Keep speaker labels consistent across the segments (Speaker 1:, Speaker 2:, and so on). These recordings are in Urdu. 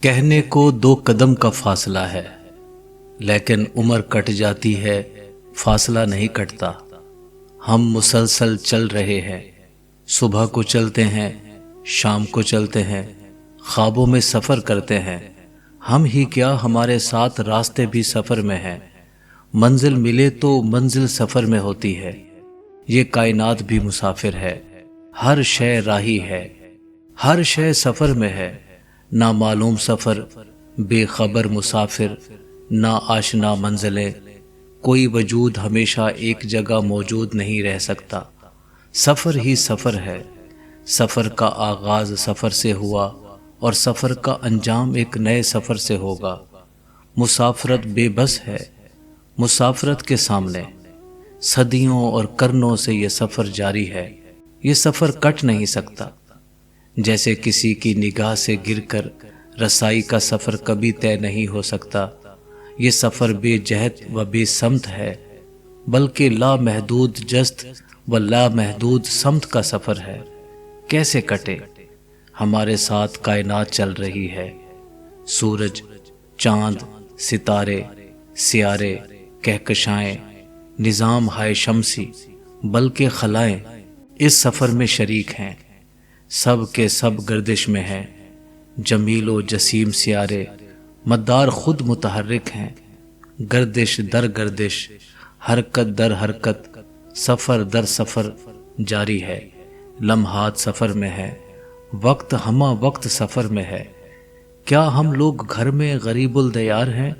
Speaker 1: کہنے کو 2 قدم کا فاصلہ ہے، لیکن عمر کٹ جاتی ہے، فاصلہ نہیں کٹتا۔ ہم مسلسل چل رہے ہیں، صبح کو چلتے ہیں، شام کو چلتے ہیں، خوابوں میں سفر کرتے ہیں۔ ہم ہی کیا، ہمارے ساتھ راستے بھی سفر میں ہیں۔ منزل ملے تو منزل سفر میں ہوتی ہے۔ یہ کائنات بھی مسافر ہے، ہر شے راہی ہے، ہر شے سفر میں ہے۔ نامعلوم سفر، بے خبر مسافر، نا آشنا منزلیں۔ کوئی وجود ہمیشہ ایک جگہ موجود نہیں رہ سکتا۔ سفر ہی سفر ہے۔ سفر کا آغاز سفر سے ہوا اور سفر کا انجام ایک نئے سفر سے ہوگا۔ مسافرت بے بس ہے مسافرت کے سامنے۔ صدیوں اور قرنوں سے یہ سفر جاری ہے۔ یہ سفر کٹ نہیں سکتا۔ جیسے کسی کی نگاہ سے گر کر رسائی کا سفر کبھی طے نہیں ہو سکتا، یہ سفر بے جہت و بے سمت ہے، بلکہ لامحدود جست و لامحدود سمت کا سفر ہے۔ کیسے کٹے؟ ہمارے ساتھ کائنات چل رہی ہے۔ سورج، چاند، ستارے، سیارے، کہکشائیں، نظام ہائے شمسی، بلکہ خلائیں اس سفر میں شریک ہیں۔ سب کے سب گردش میں ہیں۔ جمیل و جسیم سیارے مدار خود متحرک ہیں۔ گردش در گردش، حرکت در حرکت، سفر در سفر جاری ہے۔ لمحات سفر میں ہے، وقت ہمہ وقت سفر میں ہے۔ کیا ہم لوگ گھر میں غریب الدیار ہیں؟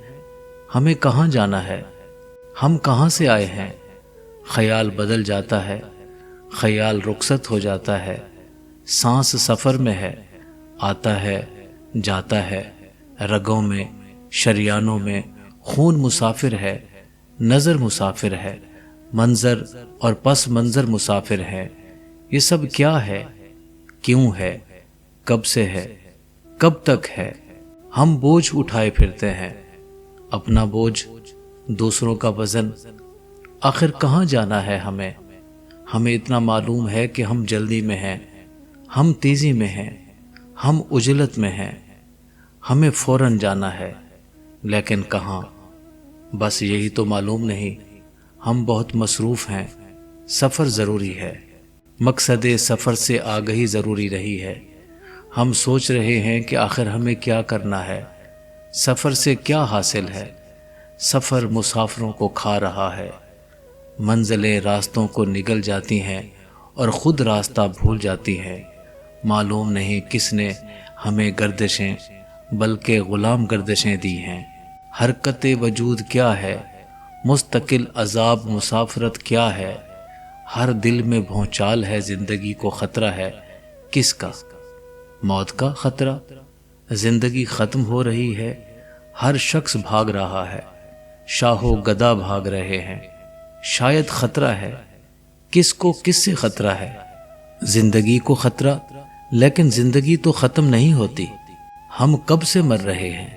Speaker 1: ہمیں کہاں جانا ہے؟ ہم کہاں سے آئے ہیں؟ خیال بدل جاتا ہے، خیال رخصت ہو جاتا ہے۔ سانس سفر میں ہے، آتا ہے جاتا ہے۔ رگوں میں، شریانوں میں خون مسافر ہے، نظر مسافر ہے، منظر اور پس منظر مسافر ہے۔ یہ سب کیا ہے؟ کیوں ہے؟ کب سے ہے؟ کب تک ہے؟ ہم بوجھ اٹھائے پھرتے ہیں، اپنا بوجھ، دوسروں کا وزن۔ آخر کہاں جانا ہے ہمیں؟ ہمیں اتنا معلوم ہے کہ ہم جلدی میں ہیں، ہم تیزی میں ہیں، ہم عجلت میں ہیں۔ ہمیں فوراً جانا ہے، لیکن کہاں؟ بس یہی تو معلوم نہیں۔ ہم بہت مصروف ہیں۔ سفر ضروری ہے، مقصد سفر سے آگہی ضروری رہی ہے۔ ہم سوچ رہے ہیں کہ آخر ہمیں کیا کرنا ہے، سفر سے کیا حاصل ہے۔ سفر مسافروں کو کھا رہا ہے۔ منزلیں راستوں کو نگل جاتی ہیں اور خود راستہ بھول جاتی ہیں۔ معلوم نہیں کس نے ہمیں گردشیں بلکہ غلام گردشیں دی ہیں۔ حرکت وجود کیا ہے؟ مستقل عذاب مسافرت کیا ہے؟ ہر دل میں بھونچال ہے، زندگی کو خطرہ ہے۔ کس کا؟ موت کا خطرہ۔ زندگی ختم ہو رہی ہے، ہر شخص بھاگ رہا ہے، شاہ و گدا بھاگ رہے ہیں۔ شاید خطرہ ہے، کس کو کس سے خطرہ ہے؟ زندگی کو خطرہ، لیکن زندگی تو ختم نہیں ہوتی۔ ہم کب سے مر رہے ہیں،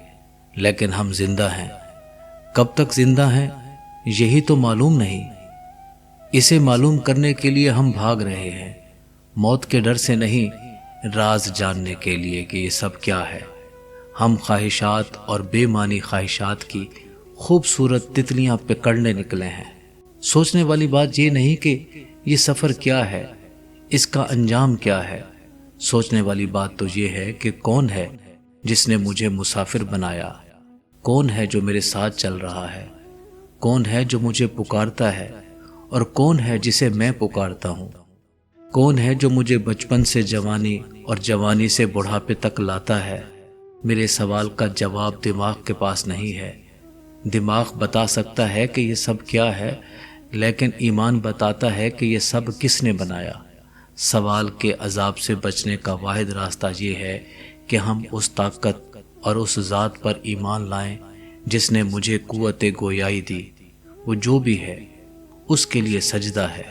Speaker 1: لیکن ہم زندہ ہیں۔ کب تک زندہ ہیں یہی تو معلوم نہیں۔ اسے معلوم کرنے کے لیے ہم بھاگ رہے ہیں، موت کے ڈر سے نہیں، راز جاننے کے لیے کہ یہ سب کیا ہے۔ ہم خواہشات اور بے معنی خواہشات کی خوبصورت تتلیاں پکڑنے نکلے ہیں۔ سوچنے والی بات یہ نہیں کہ یہ سفر کیا ہے، اس کا انجام کیا ہے۔ سوچنے والی بات تو یہ ہے کہ کون ہے جس نے مجھے مسافر بنایا؟ کون ہے جو میرے ساتھ چل رہا ہے؟ کون ہے جو مجھے پکارتا ہے اور کون ہے جسے میں پکارتا ہوں؟ کون ہے جو مجھے بچپن سے جوانی اور جوانی سے بڑھاپے تک لاتا ہے؟ میرے سوال کا جواب دماغ کے پاس نہیں ہے۔ دماغ بتا سکتا ہے کہ یہ سب کیا ہے، لیکن ایمان بتاتا ہے کہ یہ سب کس نے بنایا۔ سوال کے عذاب سے بچنے کا واحد راستہ یہ ہے کہ ہم اس طاقت اور اس ذات پر ایمان لائیں جس نے مجھے قوت گویائی دی۔ وہ جو بھی ہے، اس کے لیے سجدہ ہے۔